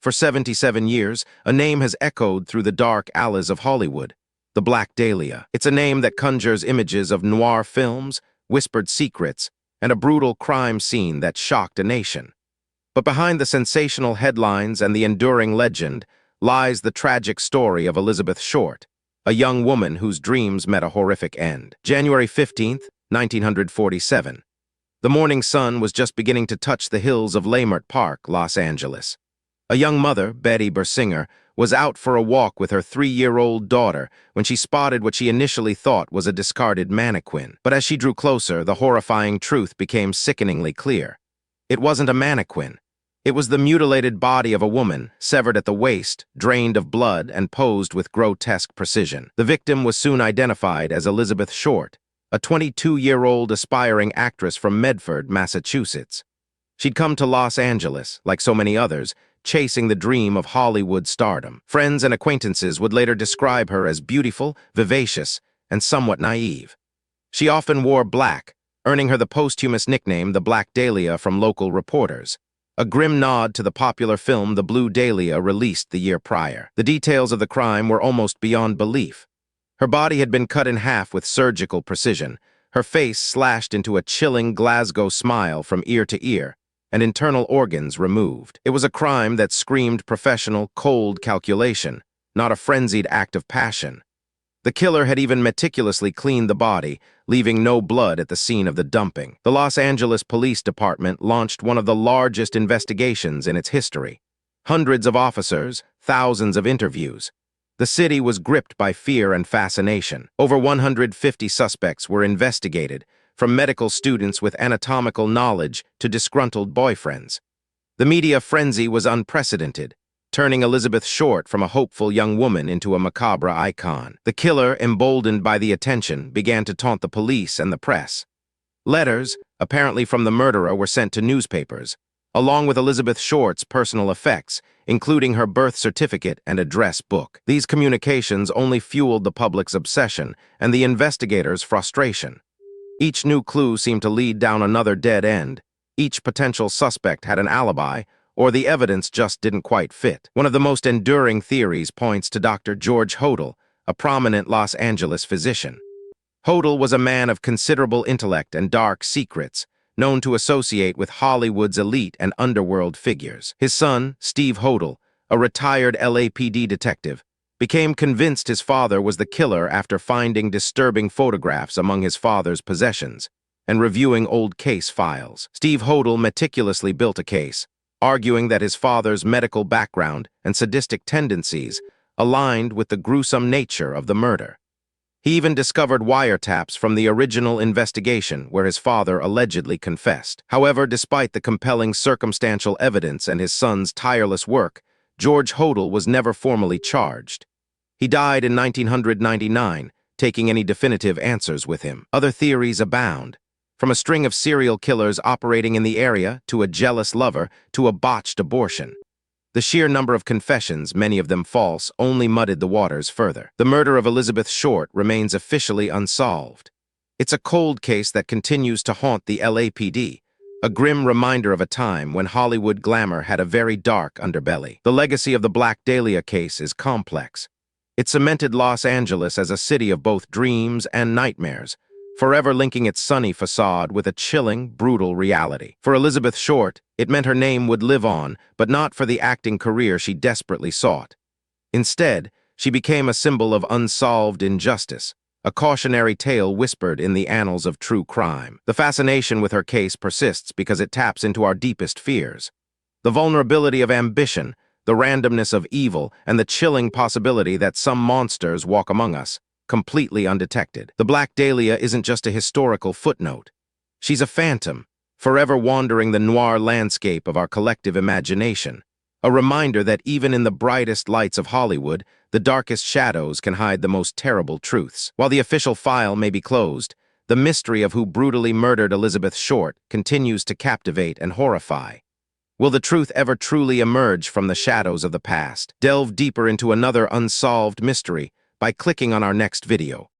For 77 years, a name has echoed through the dark alleys of Hollywood, the Black Dahlia. It's a name that conjures images of noir films, whispered secrets, and a brutal crime scene that shocked a nation. But behind the sensational headlines and the enduring legend lies the tragic story of Elizabeth Short, a young woman whose dreams met a horrific end. January 15th, 1947. The morning sun was just beginning to touch the hills of Leimert Park, Los Angeles. A young mother, Betty Bersinger, was out for a walk with her 3-year-old daughter when she spotted what she initially thought was a discarded mannequin. But as she drew closer, the horrifying truth became sickeningly clear. It wasn't a mannequin. It was the mutilated body of a woman, severed at the waist, drained of blood, and posed with grotesque precision. The victim was soon identified as Elizabeth Short, a 22-year-old aspiring actress from Medford, Massachusetts. She'd come to Los Angeles, like so many others, chasing the dream of Hollywood stardom. Friends and acquaintances would later describe her as beautiful, vivacious, and somewhat naive. She often wore black, earning her the posthumous nickname the Black Dahlia from local reporters, a grim nod to the popular film The Blue Dahlia released the year prior. The details of the crime were almost beyond belief. Her body had been cut in half with surgical precision, her face slashed into a chilling Glasgow smile from ear to ear, and internal organs removed. It was a crime that screamed professional, cold calculation, not a frenzied act of passion. The killer had even meticulously cleaned the body, leaving no blood at the scene of the dumping. The Los Angeles Police Department launched one of the largest investigations in its history. Hundreds of officers, thousands of interviews. The city was gripped by fear and fascination. Over 150 suspects were investigated, from medical students with anatomical knowledge to disgruntled boyfriends. The media frenzy was unprecedented, turning Elizabeth Short from a hopeful young woman into a macabre icon. The killer, emboldened by the attention, began to taunt the police and the press. Letters, apparently from the murderer, were sent to newspapers, along with Elizabeth Short's personal effects, including her birth certificate and address book. These communications only fueled the public's obsession and the investigators' frustration. Each new clue seemed to lead down another dead end. Each potential suspect had an alibi, or the evidence just didn't quite fit. One of the most enduring theories points to Dr. George Hodel, a prominent Los Angeles physician. Hodel was a man of considerable intellect and dark secrets, known to associate with Hollywood's elite and underworld figures. His son, Steve Hodel, a retired LAPD detective, became convinced his father was the killer after finding disturbing photographs among his father's possessions and reviewing old case files. Steve Hodel meticulously built a case, arguing that his father's medical background and sadistic tendencies aligned with the gruesome nature of the murder. He even discovered wiretaps from the original investigation where his father allegedly confessed. However, despite the compelling circumstantial evidence and his son's tireless work, George Hodel was never formally charged. He died in 1999, taking any definitive answers with him. Other theories abound, from a string of serial killers operating in the area to a jealous lover to a botched abortion. The sheer number of confessions, many of them false, only muddied the waters further. The murder of Elizabeth Short remains officially unsolved. It's a cold case that continues to haunt the LAPD, a grim reminder of a time when Hollywood glamour had a very dark underbelly. The legacy of the Black Dahlia case is complex. It cemented Los Angeles as a city of both dreams and nightmares, forever linking its sunny facade with a chilling, brutal reality. For Elizabeth Short, it meant her name would live on, but not for the acting career she desperately sought. Instead, she became a symbol of unsolved injustice, a cautionary tale whispered in the annals of true crime. The fascination with her case persists because it taps into our deepest fears. The vulnerability of ambition, the randomness of evil, and the chilling possibility that some monsters walk among us, completely undetected. The Black Dahlia isn't just a historical footnote. She's a phantom, forever wandering the noir landscape of our collective imagination, a reminder that even in the brightest lights of Hollywood, the darkest shadows can hide the most terrible truths. While the official file may be closed, the mystery of who brutally murdered Elizabeth Short continues to captivate and horrify. Will the truth ever truly emerge from the shadows of the past? Delve deeper into another unsolved mystery by clicking on our next video.